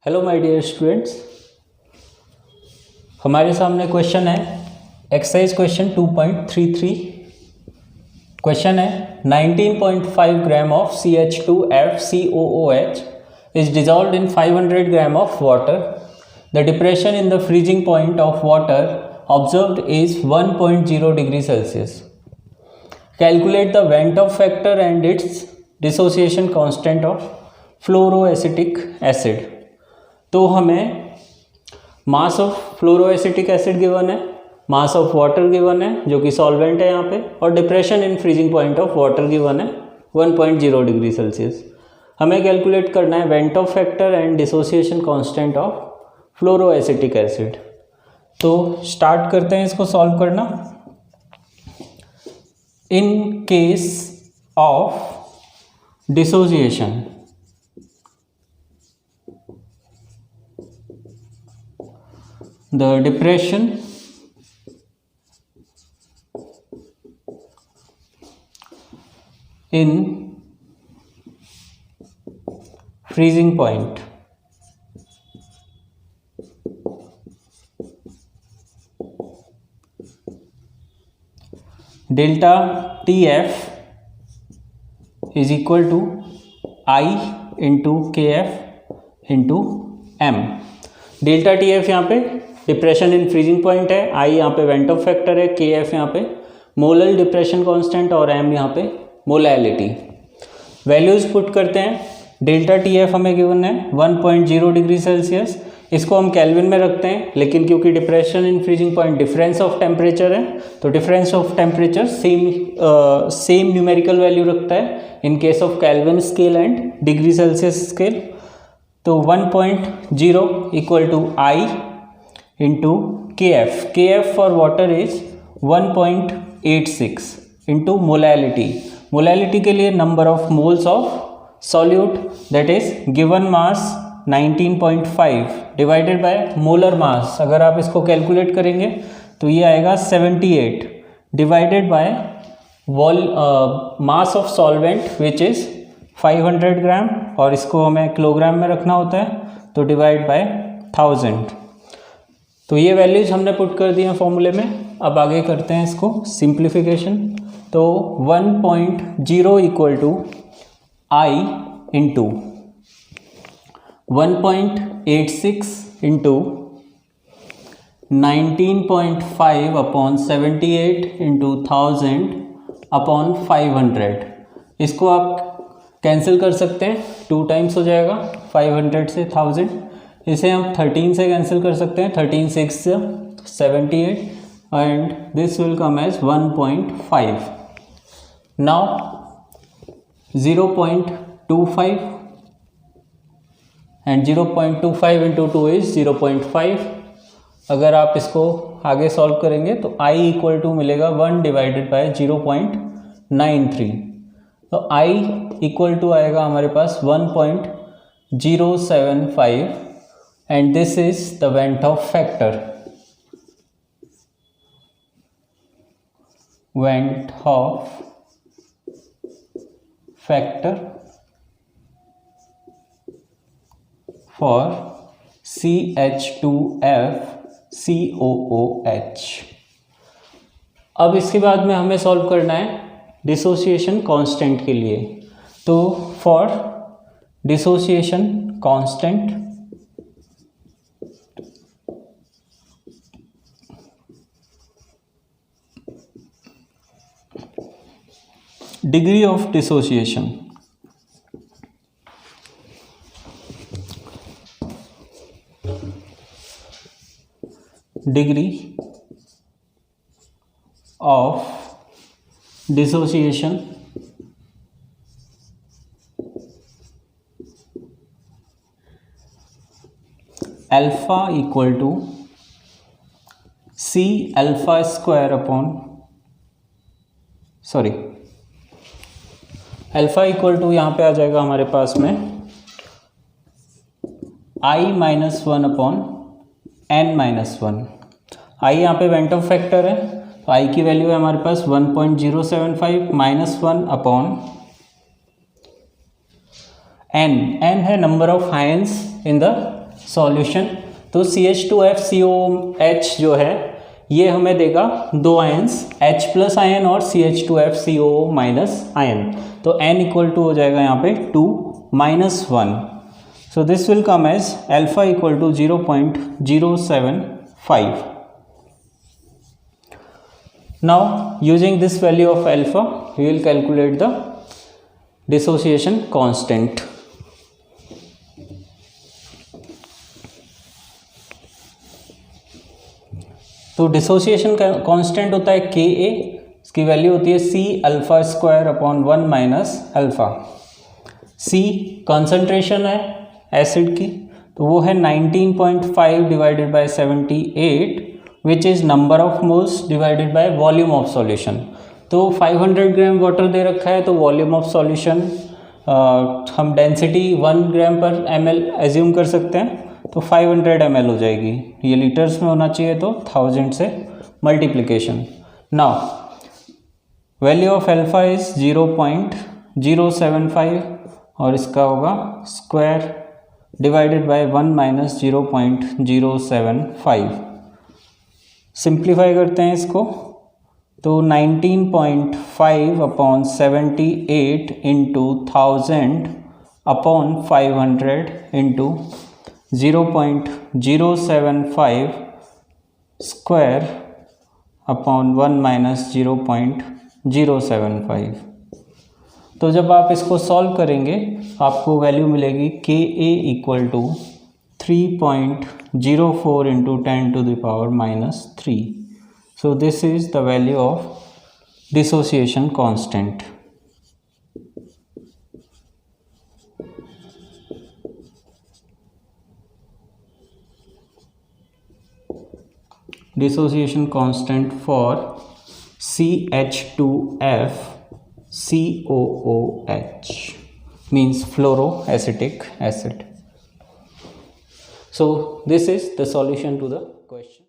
Hello my dear students, हमारे सामने question है एक्सरसाइज क्वेश्चन 2.33। क्वेश्चन है 19.5 gram of CH2FCOOH is dissolved in 500 gram of water. The depression in the freezing point of water observed is 1.0 degree Celsius. Calculate the Ventov factor and its dissociation constant of fluoroacetic acid. तो हमें mass of fluoroacetic acid given है, mass of water given है जो कि solvent है यहाँ पे, और depression in freezing point of water given है 1.0 डिग्री सेल्सियस। हमें कैलकुलेट करना है van't Hoff factor and dissociation constant of fluoroacetic acid. तो स्टार्ट करते हैं इसको सॉल्व करना। In case of dissociation, the depression in freezing point delta TF is equal to I into KF into M। Delta TF यहाँ पे depression in freezing point है, आई यहाँ पे वेंटॉफ फैक्टर है, के एफ यहाँ पे मोलल डिप्रेशन कांस्टेंट और एम यहाँ पे मोलैलिटी। वैल्यूज़ पुट करते हैं। डेल्टा टी एफ हमें गिवन है 1.0 डिग्री सेल्सियस, इसको हम केल्विन में रखते हैं, लेकिन क्योंकि depression in freezing point difference of temperature है तो difference of temperature same numerical value रखता है in case of Kelvin scale and degree Celsius scale. तो 1.0 equal to i into KF, KF for water is 1.86 into molality। molality के लिए number of moles of solute that is given mass 19.5 divided by molar mass। अगर आप इसको calculate करेंगे तो ये आएगा 78 divided by mass of solvent which is 500 ग्राम, और इसको हमें किलोग्राम में रखना होता है तो डिवाइड बाय 1000। तो ये वैल्यूज हमने पुट कर दी हैं फॉर्मूले में। अब आगे करते हैं इसको सिंप्लीफिकेशन। तो 1.0 equal to i into 1.86 into 19.5 upon 78 into 1000 upon 500। इसको आप कैंसिल कर सकते हैं, 2 टाइम्स हो जाएगा 500 से 1000। इसे हम 13 से कैंसिल कर सकते हैं, 13 6 से 78 and this will come as 1.5। Now 0.25 and 0.25 into 2 is 0.5। अगर आप इसको आगे सॉल्व करेंगे तो i इक्वल टू मिलेगा 1 डिवाइडेड बाय 0.93। तो i इक्वल टू आएगा हमारे पास 1.075 and this is the Ventov factor। Ventov factor for CH2FCOOH। अब इसके बाद में हमें सॉल्व करना है डिसोसिएशन कांस्टेंट के लिए। तो for dissociation constant degree of dissociation, degree of dissociation alpha equal to C alpha square upon alpha equal to यहाँ पे आ जाएगा हमारे पास में i minus 1 upon n-1। i यहाँ पे वेंटॉफ फैक्टर है तो i की वैल्यू है हमारे पास 1.075 माइनस 1 अपॉन n है number of ions in the solution. तो CH2FCOH जो है ये हमें देगा 2 आयन्स H प्लस आयन और CH2FCO माइनस आयन। तो N इक्वल टू हो जाएगा यहाँ पे 2 - 1। So this will come as alpha equal to 0.075। Now using this value of alpha we will calculate the dissociation constant. तो डिसोसिएशन कांस्टेंट होता है Ka, इसकी वैल्यू होती है C alpha square upon 1 minus alpha. C concentration है acid की, तो वो है 19.5 divided by 78 which is number of moles divided by volume of solution. तो 500 ग्राम वाटर दे रखा है, तो वॉल्यूम ऑफ सॉल्यूशन हम डेंसिटी 1 ग्राम पर ml एज्यूम कर सकते हैं, तो 500 ml हो जाएगी। ये लीटर्स में होना चाहिए तो 1000 से multiplication. Now value of alpha is 0.075 और इसका होगा square divided by 1 minus 0.075। Simplify करते हैं इसको, तो 19.5 upon 78 into 1000 upon 500 into 0.075 square upon 1 minus 0.075। तो जब आप इसको सॉल्व करेंगे आपको वैल्यू मिलेगी Ka equal to 3.04 into 10 to the power -3। So this is the value of dissociation constant. Dissociation constant for CH2FCOOH means fluoroacetic acid. So this is the solution to the question.